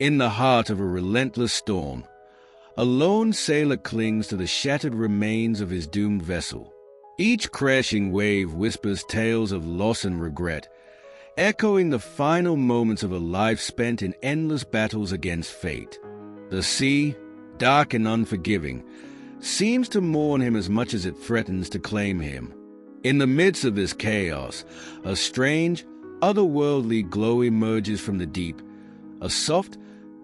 In the heart of a relentless storm, a lone sailor clings to the shattered remains of his doomed vessel. Each crashing wave whispers tales of loss and regret, echoing the final moments of a life spent in endless battles against fate. The sea, dark and unforgiving, seems to mourn him as much as it threatens to claim him. In the midst of this chaos, a strange, otherworldly glow emerges from the deep, a soft,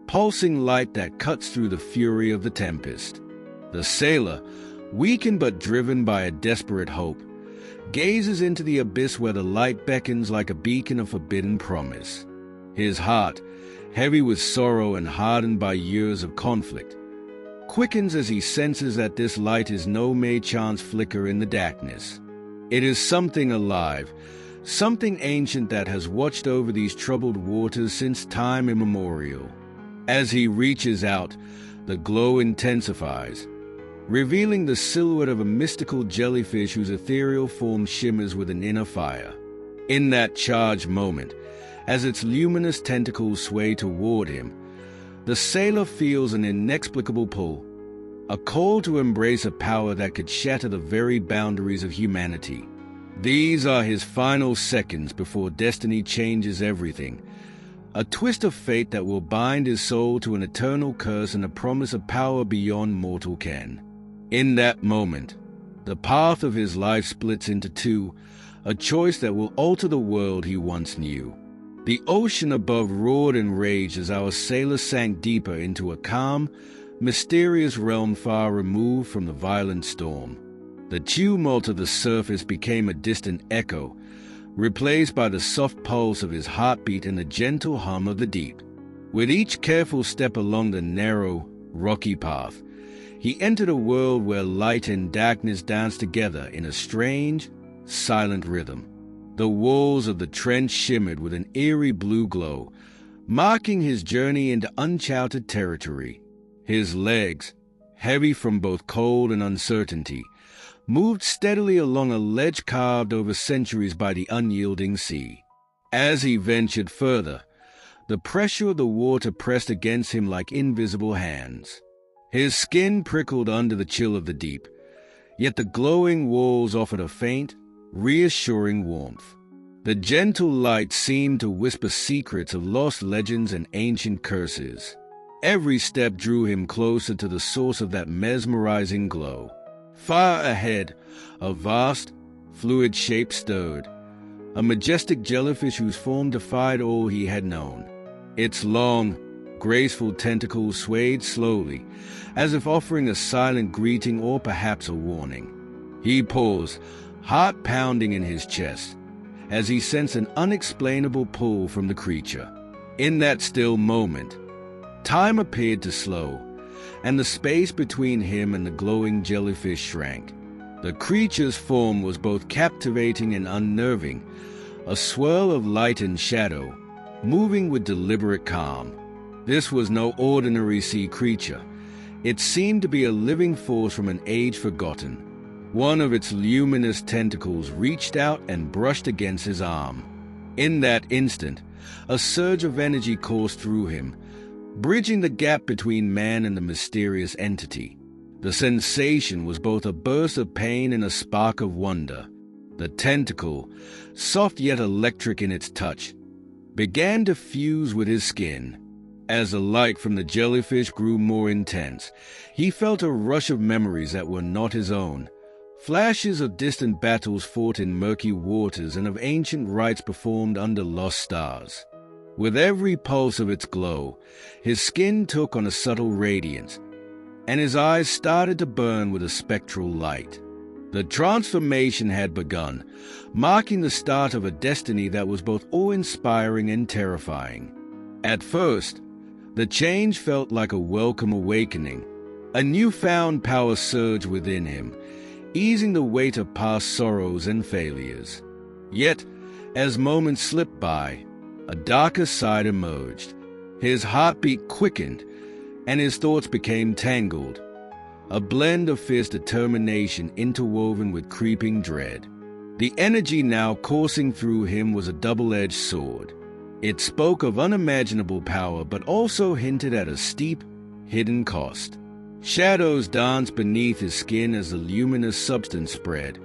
pulsing light that cuts through the fury of the tempest. The sailor, weakened but driven by a desperate hope, gazes into the abyss where the light beckons like a beacon of forbidden promise. His heart, heavy with sorrow and hardened by years of conflict, quickens as he senses that this light is no mere chance flicker in the darkness. It is something alive, something ancient that has watched over these troubled waters since time immemorial. As he reaches out, the glow intensifies, revealing the silhouette of a mystical jellyfish whose ethereal form shimmers with an inner fire. In that charged moment, as its luminous tentacles sway toward him, the sailor feels an inexplicable pull, a call to embrace a power that could shatter the very boundaries of humanity. These are his final seconds before destiny changes everything, a twist of fate that will bind his soul to an eternal curse and a promise of power beyond mortal ken. In that moment, the path of his life splits into two, a choice that will alter the world he once knew. The ocean above roared and raged as our sailor sank deeper into a calm, mysterious realm far removed from the violent storm. The tumult of the surface became a distant echo, replaced by the soft pulse of his heartbeat and the gentle hum of the deep. With each careful step along the narrow, rocky path, he entered a world where light and darkness danced together in a strange, silent rhythm. The walls of the trench shimmered with an eerie blue glow, marking his journey into uncharted territory. His legs, heavy from both cold and uncertainty, moved steadily along a ledge carved over centuries by the unyielding sea. As he ventured further, the pressure of the water pressed against him like invisible hands. His skin prickled under the chill of the deep, yet the glowing walls offered a faint, reassuring warmth. The gentle light seemed to whisper secrets of lost legends and ancient curses. Every step drew him closer to the source of that mesmerizing glow. Far ahead, a vast, fluid shape stirred, a majestic jellyfish whose form defied all he had known. Its long, graceful tentacles swayed slowly, as if offering a silent greeting or perhaps a warning. He paused, heart pounding in his chest, as he sensed an unexplainable pull from the creature. In that still moment, time appeared to slow, and the space between him and the glowing jellyfish shrank. The creature's form was both captivating and unnerving, a swirl of light and shadow, moving with deliberate calm. This was no ordinary sea creature. It seemed to be a living force from an age forgotten. One of its luminous tentacles reached out and brushed against his arm. In that instant, a surge of energy coursed through him, bridging the gap between man and the mysterious entity. The sensation was both a burst of pain and a spark of wonder. The tentacle, soft yet electric in its touch, began to fuse with his skin. As the light from the jellyfish grew more intense, he felt a rush of memories that were not his own. Flashes of distant battles fought in murky waters and of ancient rites performed under lost stars. With every pulse of its glow, his skin took on a subtle radiance, and his eyes started to burn with a spectral light. The transformation had begun, marking the start of a destiny that was both awe-inspiring and terrifying. At first, the change felt like a welcome awakening. A newfound power surged within him, easing the weight of past sorrows and failures. Yet, as moments slipped by, a darker side emerged. His heartbeat quickened, and his thoughts became tangled, a blend of fierce determination interwoven with creeping dread. The energy now coursing through him was a double-edged sword. It spoke of unimaginable power but also hinted at a steep, hidden cost. Shadows danced beneath his skin as the luminous substance spread,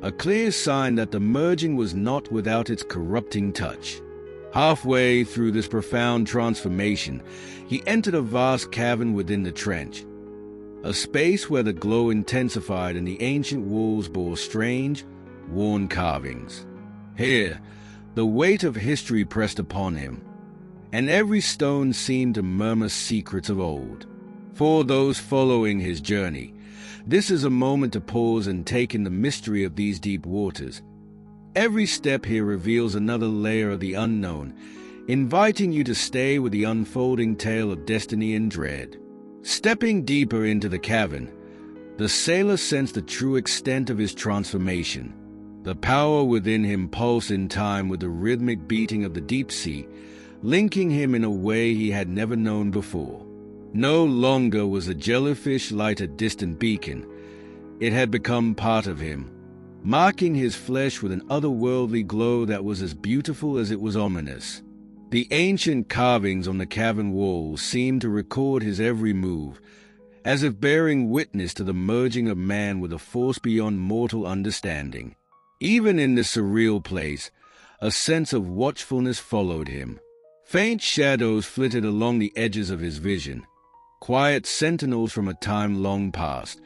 a clear sign that the merging was not without its corrupting touch. Halfway through this profound transformation, he entered a vast cavern within the trench, a space where the glow intensified and the ancient walls bore strange, worn carvings. Here, the weight of history pressed upon him, and every stone seemed to murmur secrets of old. For those following his journey, this is a moment to pause and take in the mystery of these deep waters. Every step here reveals another layer of the unknown, inviting you to stay with the unfolding tale of destiny and dread. Stepping deeper into the cavern, the sailor sensed the true extent of his transformation. The power within him pulsed in time with the rhythmic beating of the deep sea, linking him in a way he had never known before. No longer was the jellyfish light a distant beacon. It had become part of him, marking his flesh with an otherworldly glow that was as beautiful as it was ominous. The ancient carvings on the cavern walls seemed to record his every move, as if bearing witness to the merging of man with a force beyond mortal understanding. Even in this surreal place, a sense of watchfulness followed him. Faint shadows flitted along the edges of his vision, quiet sentinels from a time long past,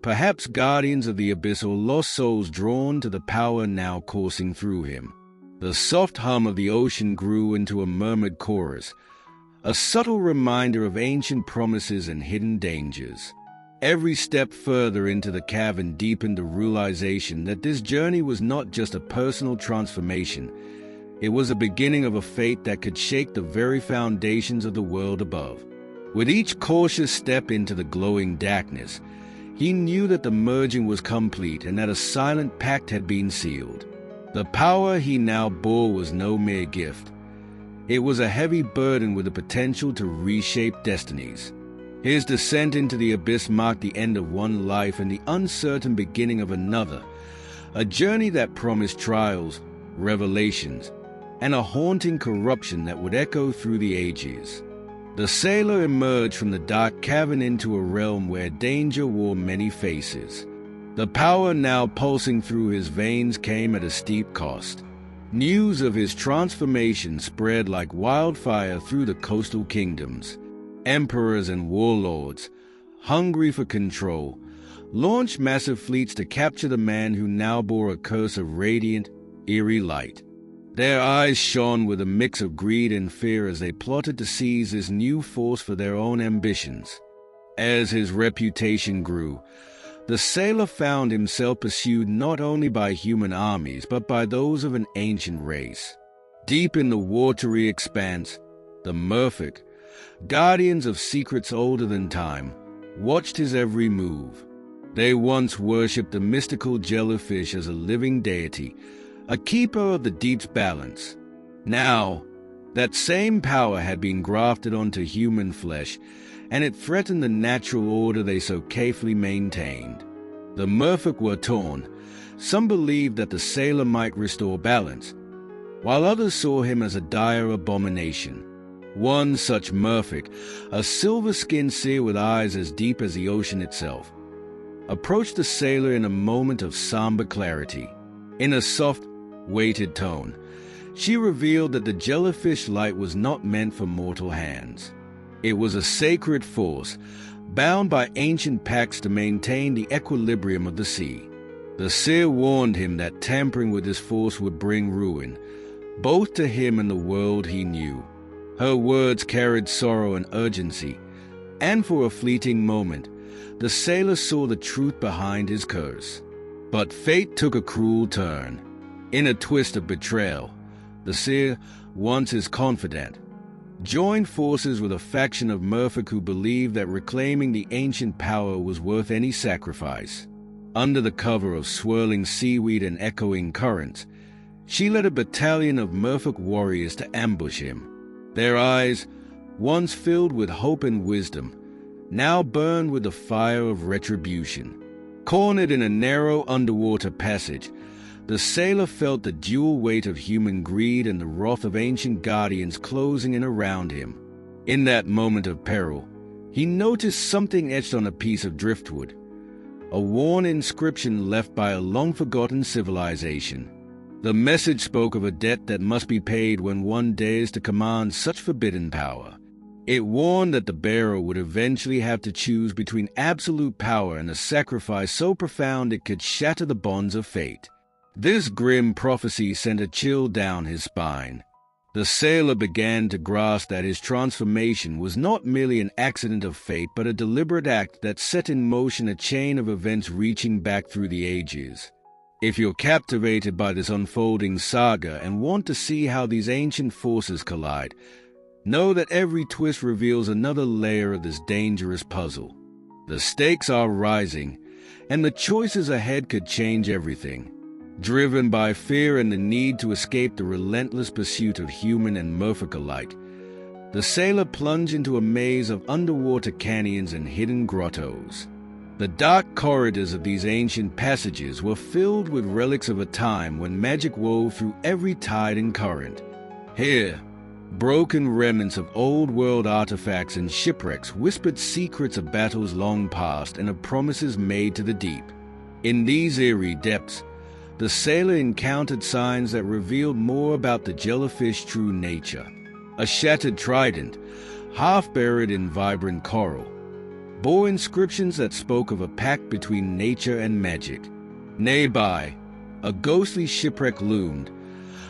perhaps guardians of the abyss or lost souls drawn to the power now coursing through him. The soft hum of the ocean grew into a murmured chorus, a subtle reminder of ancient promises and hidden dangers. Every step further into the cavern deepened the realization that this journey was not just a personal transformation. It was a beginning of a fate that could shake the very foundations of the world above. With each cautious step into the glowing darkness, he knew that the merging was complete and that a silent pact had been sealed. The power he now bore was no mere gift. It was a heavy burden with the potential to reshape destinies. His descent into the abyss marked the end of one life and the uncertain beginning of another, a journey that promised trials, revelations, and a haunting corruption that would echo through the ages. The sailor emerged from the dark cavern into a realm where danger wore many faces. The power now pulsing through his veins came at a steep cost. News of his transformation spread like wildfire through the coastal kingdoms. Emperors and warlords, hungry for control, launched massive fleets to capture the man who now bore a curse of radiant, eerie light. Their eyes shone with a mix of greed and fear as they plotted to seize this new force for their own ambitions. As his reputation grew, the sailor found himself pursued not only by human armies but by those of an ancient race. Deep in the watery expanse, the merfolk, guardians of secrets older than time, watched his every move. They once worshipped the mystical jellyfish as a living deity, a keeper of the deep's balance. Now, that same power had been grafted onto human flesh, and it threatened the natural order they so carefully maintained. The merfolk were torn. Some believed that the sailor might restore balance, while others saw him as a dire abomination. One such merfolk, a silver-skinned seer with eyes as deep as the ocean itself, approached the sailor in a moment of somber clarity. In a soft, weighted tone, she revealed that the jellyfish light was not meant for mortal hands. It was a sacred force, bound by ancient pacts to maintain the equilibrium of the sea. The seer warned him that tampering with this force would bring ruin, both to him and the world he knew. Her words carried sorrow and urgency, and for a fleeting moment, the sailor saw the truth behind his curse. But fate took a cruel turn. In a twist of betrayal, the seer, once his confidant, joined forces with a faction of merfolk who believed that reclaiming the ancient power was worth any sacrifice. Under the cover of swirling seaweed and echoing currents, she led a battalion of merfolk warriors to ambush him. Their eyes, once filled with hope and wisdom, now burned with the fire of retribution. Cornered in a narrow underwater passage, The sailor felt the dual weight of human greed and the wrath of ancient guardians closing in around him. In that moment of peril, he noticed something etched on a piece of driftwood, a worn inscription left by a long-forgotten civilization. The message spoke of a debt that must be paid when one dares to command such forbidden power. It warned that the bearer would eventually have to choose between absolute power and a sacrifice so profound it could shatter the bonds of fate. This grim prophecy sent a chill down his spine. The sailor began to grasp that his transformation was not merely an accident of fate, but a deliberate act that set in motion a chain of events reaching back through the ages. If you're captivated by this unfolding saga and want to see how these ancient forces collide, know that every twist reveals another layer of this dangerous puzzle. The stakes are rising, and the choices ahead could change everything. Driven by fear and the need to escape the relentless pursuit of human and merfolk alike, the sailor plunged into a maze of underwater canyons and hidden grottos. The dark corridors of these ancient passages were filled with relics of a time when magic wove through every tide and current. Here, broken remnants of old-world artifacts and shipwrecks whispered secrets of battles long past and of promises made to the deep. In these eerie depths, the sailor encountered signs that revealed more about the jellyfish's true nature. A shattered trident, half buried in vibrant coral, bore inscriptions that spoke of a pact between nature and magic. Nearby, a ghostly shipwreck loomed,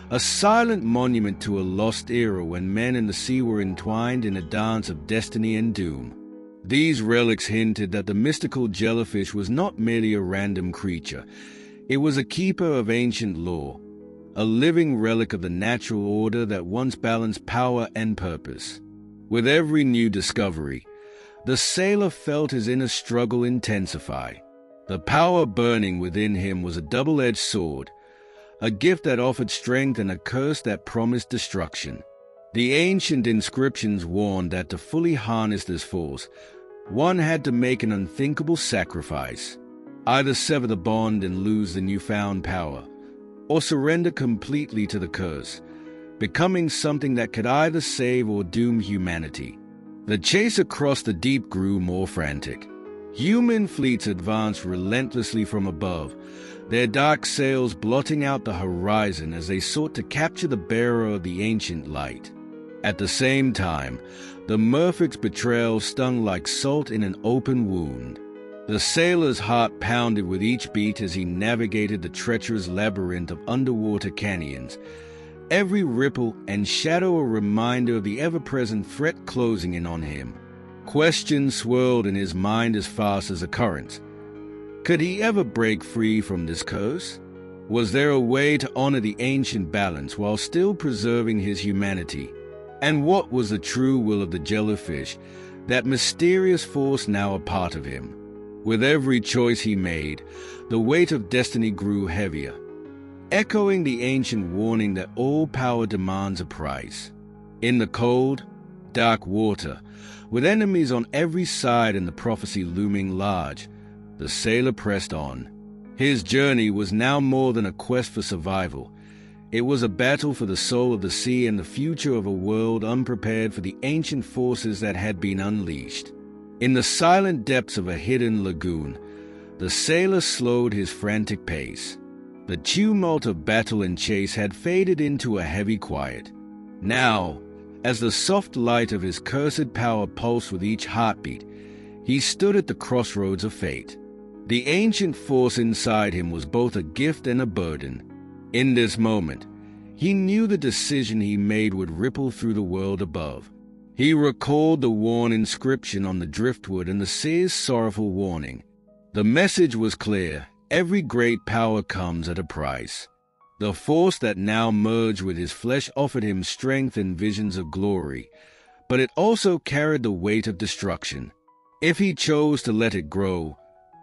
a silent monument to a lost era when men and the sea were entwined in a dance of destiny and doom. These relics hinted that the mystical jellyfish was not merely a random creature. It was a keeper of ancient lore, a living relic of the natural order that once balanced power and purpose. With every new discovery, the sailor felt his inner struggle intensify. The power burning within him was a double-edged sword, a gift that offered strength and a curse that promised destruction. The ancient inscriptions warned that to fully harness this force, one had to make an unthinkable sacrifice. Either sever the bond and lose the newfound power, or surrender completely to the curse, becoming something that could either save or doom humanity. The chase across the deep grew more frantic. Human fleets advanced relentlessly from above, their dark sails blotting out the horizon as they sought to capture the bearer of the ancient light. At the same time, the merfolk's betrayal stung like salt in an open wound. The sailor's heart pounded with each beat as he navigated the treacherous labyrinth of underwater canyons, every ripple and shadow a reminder of the ever-present threat closing in on him. Questions swirled in his mind as fast as a current. Could he ever break free from this curse? Was there a way to honor the ancient balance while still preserving his humanity? And what was the true will of the jellyfish, that mysterious force now a part of him? With every choice he made, the weight of destiny grew heavier, echoing the ancient warning that all power demands a price. In the cold, dark water, with enemies on every side and the prophecy looming large, the sailor pressed on. His journey was now more than a quest for survival. It was a battle for the soul of the sea and the future of a world unprepared for the ancient forces that had been unleashed. In the silent depths of a hidden lagoon, the sailor slowed his frantic pace. The tumult of battle and chase had faded into a heavy quiet. Now, as the soft light of his cursed power pulsed with each heartbeat, he stood at the crossroads of fate. The ancient force inside him was both a gift and a burden. In this moment, he knew the decision he made would ripple through the world above. He recalled the worn inscription on the driftwood and the sea's sorrowful warning. The message was clear: every great power comes at a price. The force that now merged with his flesh offered him strength and visions of glory, but it also carried the weight of destruction. If he chose to let it grow,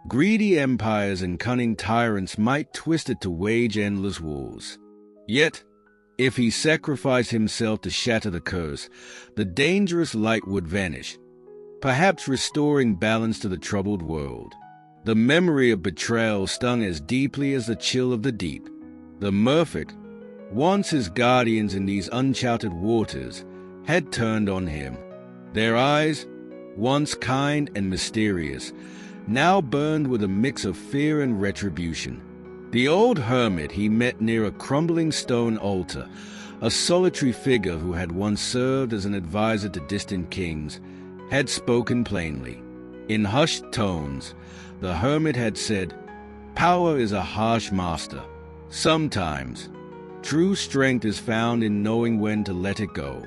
greedy empires and cunning tyrants might twist it to wage endless wars. Yet, if he sacrificed himself to shatter the curse, the dangerous light would vanish, perhaps restoring balance to the troubled world. The memory of betrayal stung as deeply as the chill of the deep. The merfolk, once his guardians in these uncharted waters, had turned on him. Their eyes, once kind and mysterious, now burned with a mix of fear and retribution. The old hermit he met near a crumbling stone altar, a solitary figure who had once served as an advisor to distant kings, had spoken plainly. In hushed tones, the hermit had said, "Power is a harsh master. Sometimes, true strength is found in knowing when to let it go."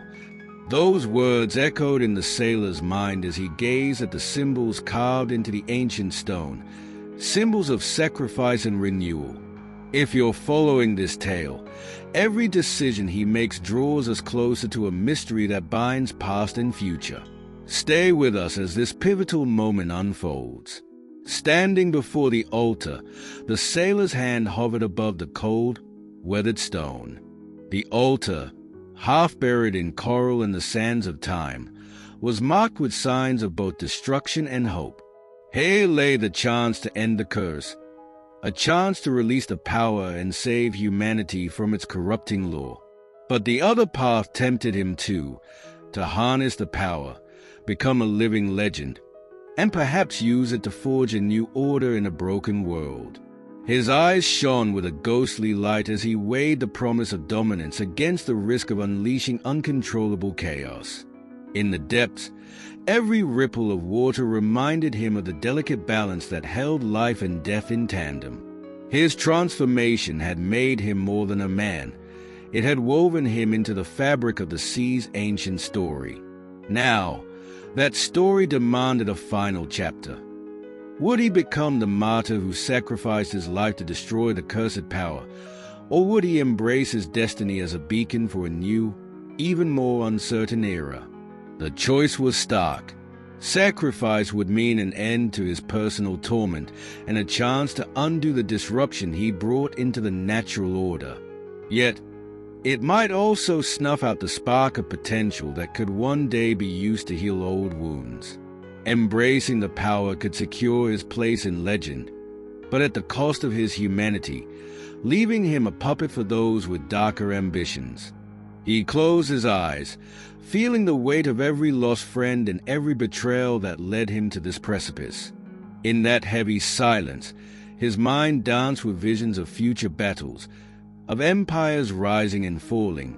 Those words echoed in the sailor's mind as he gazed at the symbols carved into the ancient stone, symbols of sacrifice and renewal. If you're following this tale, every decision he makes draws us closer to a mystery that binds past and future. Stay with us as this pivotal moment unfolds. Standing before the altar, the sailor's hand hovered above the cold, weathered stone. The altar, half buried in coral and the sands of time, was marked with signs of both destruction and hope. Here lay the chance to end the curse, a chance to release the power and save humanity from its corrupting law. But the other path tempted him too, to harness the power, become a living legend, and perhaps use it to forge a new order in a broken world. His eyes shone with a ghostly light as he weighed the promise of dominance against the risk of unleashing uncontrollable chaos. In the depths, every ripple of water reminded him of the delicate balance that held life and death in tandem. His transformation had made him more than a man. It had woven him into the fabric of the sea's ancient story. Now, that story demanded a final chapter. Would he become the martyr who sacrificed his life to destroy the cursed power, or would he embrace his destiny as a beacon for a new, even more uncertain era? The choice was stark. Sacrifice would mean an end to his personal torment and a chance to undo the disruption he brought into the natural order. Yet, it might also snuff out the spark of potential that could one day be used to heal old wounds. Embracing the power could secure his place in legend, but at the cost of his humanity, leaving him a puppet for those with darker ambitions. He closed his eyes, feeling the weight of every lost friend and every betrayal that led him to this precipice. In that heavy silence, his mind danced with visions of future battles, of empires rising and falling,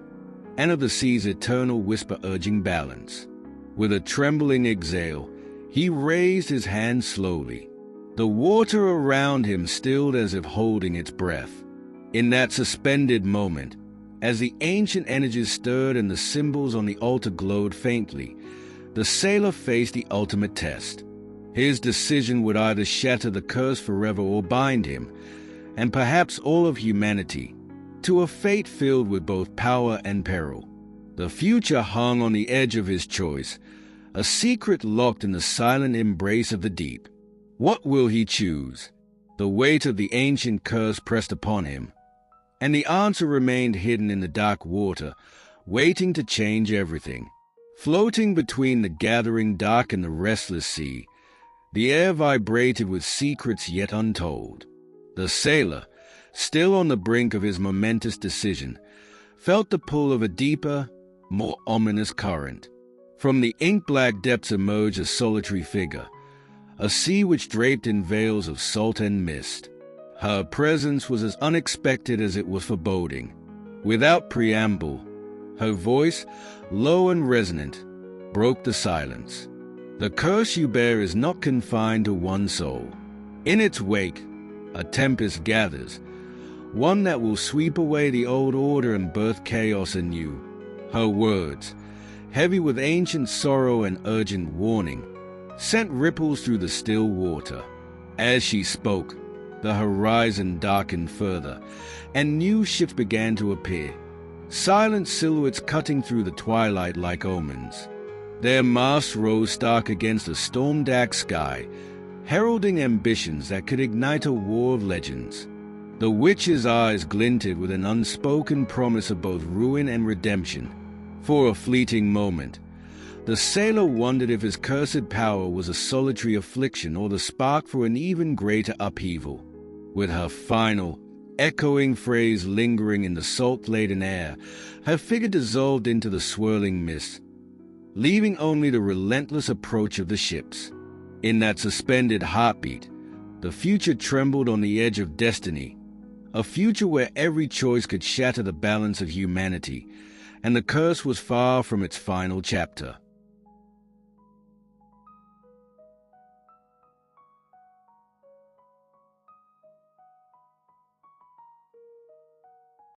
and of the sea's eternal whisper urging balance. With a trembling exhale, he raised his hand slowly. The water around him stilled as if holding its breath. In that suspended moment, as the ancient energies stirred and the symbols on the altar glowed faintly, the sailor faced the ultimate test. His decision would either shatter the curse forever or bind him, and perhaps all of humanity, to a fate filled with both power and peril. The future hung on the edge of his choice, a secret locked in the silent embrace of the deep. What will he choose? The weight of the ancient curse pressed upon him, and the answer remained hidden in the dark water, waiting to change everything. Floating between the gathering dark and the restless sea, the air vibrated with secrets yet untold. The sailor, still on the brink of his momentous decision, felt the pull of a deeper, more ominous current. From the ink-black depths emerged a solitary figure, a sea which draped in veils of salt and mist. Her presence was as unexpected as it was foreboding. Without preamble, her voice, low and resonant, broke the silence. The curse you bear is not confined to one soul. In its wake, a tempest gathers, one that will sweep away the old order and birth chaos anew. Her words, heavy with ancient sorrow and urgent warning, sent ripples through the still water. As she spoke, the horizon darkened further, and new ships began to appear, silent silhouettes cutting through the twilight like omens. Their masts rose stark against a storm-dark sky, heralding ambitions that could ignite a war of legends. The witch's eyes glinted with an unspoken promise of both ruin and redemption. For a fleeting moment, the sailor wondered if his cursed power was a solitary affliction or the spark for an even greater upheaval. With her final, echoing phrase lingering in the salt-laden air, her figure dissolved into the swirling mist, leaving only the relentless approach of the ships. In that suspended heartbeat, the future trembled on the edge of destiny, a future where every choice could shatter the balance of humanity, and the curse was far from its final chapter.